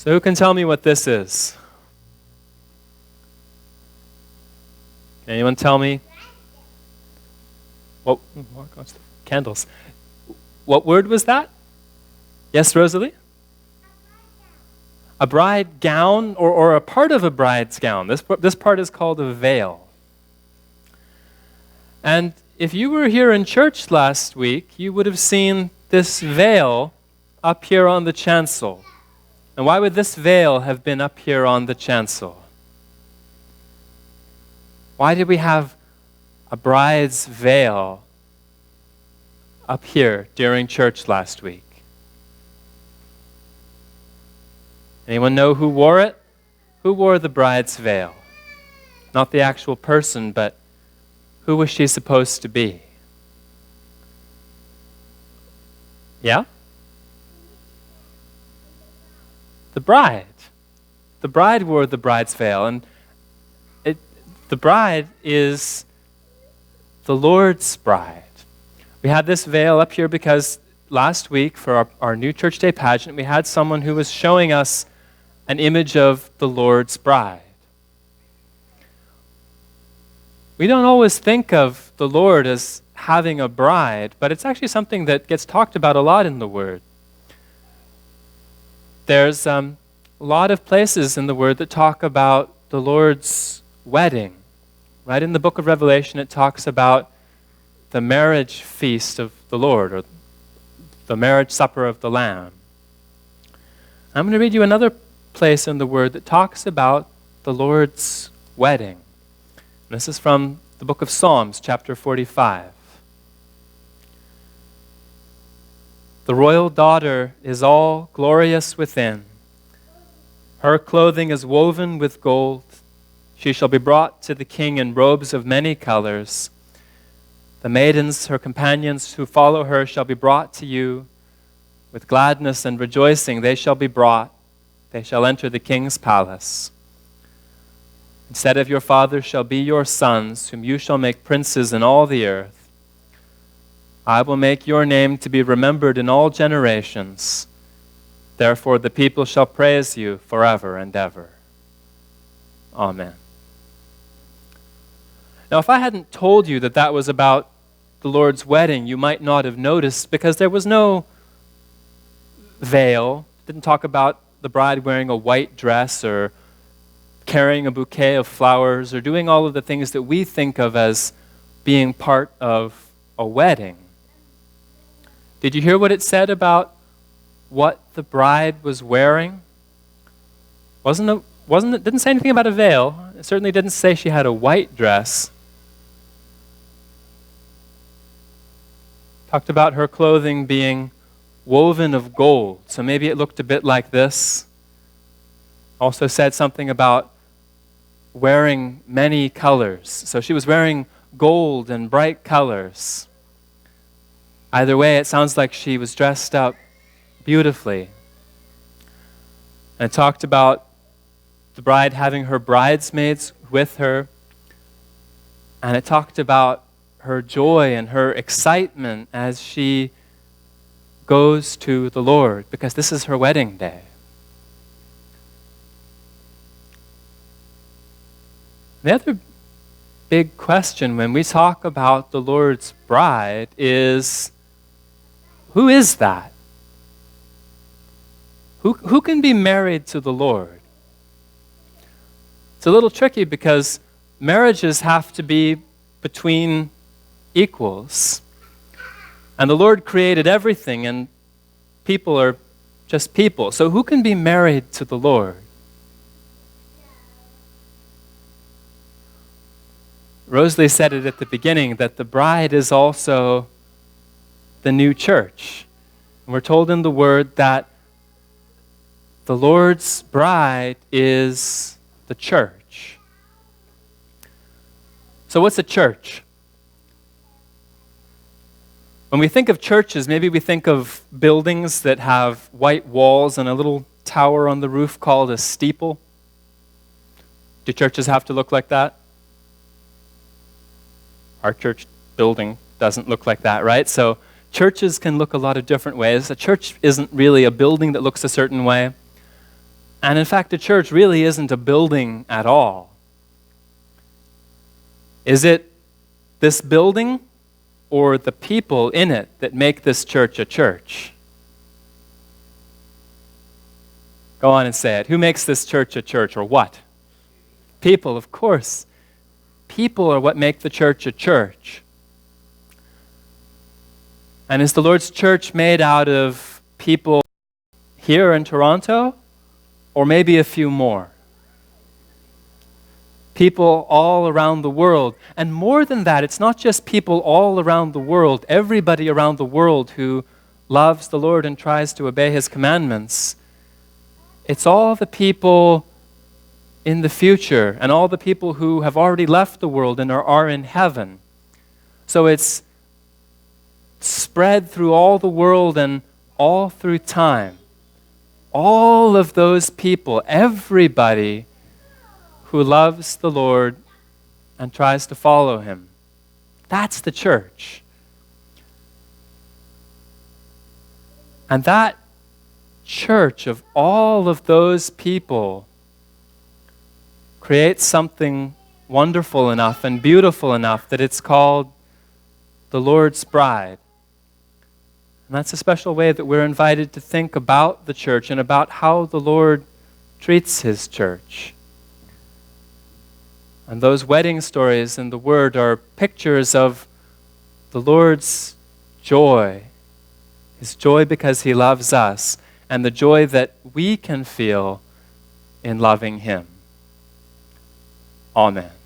So who can tell me what this is? Can anyone tell me? What? Oh gosh, candles. What word was that? Yes, Rosalie? A bride gown, or a part of a bride's gown. This part is called a veil. And if you were here in church last week, you would have seen this veil up here on the chancel. And why would this veil have been up here on the chancel? Why did we have a bride's veil up here during church last week? Anyone know who wore it? Who wore the bride's veil? Not the actual person, but who was she supposed to be? Yeah? The bride. The bride wore the bride's veil, and the bride is the Lord's bride. We had this veil up here because last week for our new Church Day pageant, we had someone who was showing us an image of the Lord's bride. We don't always think of the Lord as having a bride, but it's actually something that gets talked about a lot in the Word. There's a lot of places in the Word that talk about the Lord's wedding. Right in the book of Revelation, it talks about the marriage feast of the Lord, or the marriage supper of the Lamb. I'm going to read you another place in the Word that talks about the Lord's wedding. This is from the book of Psalms, chapter 45. The royal daughter is all glorious within. Her clothing is woven with gold. She shall be brought to the king in robes of many colors. The maidens, her companions who follow her, shall be brought to you. With gladness and rejoicing they shall be brought. They shall enter the king's palace. Instead of your fathers shall be your sons, whom you shall make princes in all the earth. I will make your name to be remembered in all generations. Therefore the people shall praise you forever and ever. Amen. Now, if I hadn't told you that that was about the Lord's wedding, you might not have noticed, because there was no veil. It didn't talk about the bride wearing a white dress or carrying a bouquet of flowers or doing all of the things that we think of as being part of a wedding. Did you hear what it said about what the bride was wearing? Didn't say anything about a veil. It certainly didn't say she had a white dress. Talked about her clothing being woven of gold. So maybe it looked a bit like this. Also said something about wearing many colors. So she was wearing gold and bright colors. Either way, it sounds like she was dressed up beautifully. And it talked about the bride having her bridesmaids with her. And it talked about her joy and her excitement as she goes to the Lord, because this is her wedding day. The other big question when we talk about the Lord's bride is, who is that? Who can be married to the Lord? It's a little tricky because marriages have to be between equals. And the Lord created everything, and people are just people. So who can be married to the Lord? Rosalie said it at the beginning, that the bride is also the new church. And we're told in the Word that the Lord's bride is the church. So what's a church? When we think of churches, maybe we think of buildings that have white walls and a little tower on the roof called a steeple. Do churches have to look like that? Our church building doesn't look like that, right? So churches can look a lot of different ways. A church isn't really a building that looks a certain way. And in fact, a church really isn't a building at all. Is it this building or the people in it that make this church a church? Go on and say it. Who makes this church a church, or what? People, of course. People are what make the church a church. And is the Lord's church made out of people here in Toronto, or maybe a few more? People all around the world. And more than that, it's not just people all around the world, everybody around the world who loves the Lord and tries to obey His commandments. It's all the people in the future and all the people who have already left the world and are in heaven. So it's spread through all the world and all through time. All of those people, everybody who loves the Lord and tries to follow Him. That's the church. And that church of all of those people creates something wonderful enough and beautiful enough that it's called the Lord's bride. And that's a special way that we're invited to think about the church and about how the Lord treats His church. And those wedding stories in the Word are pictures of the Lord's joy. His joy because He loves us, and the joy that we can feel in loving Him. Amen.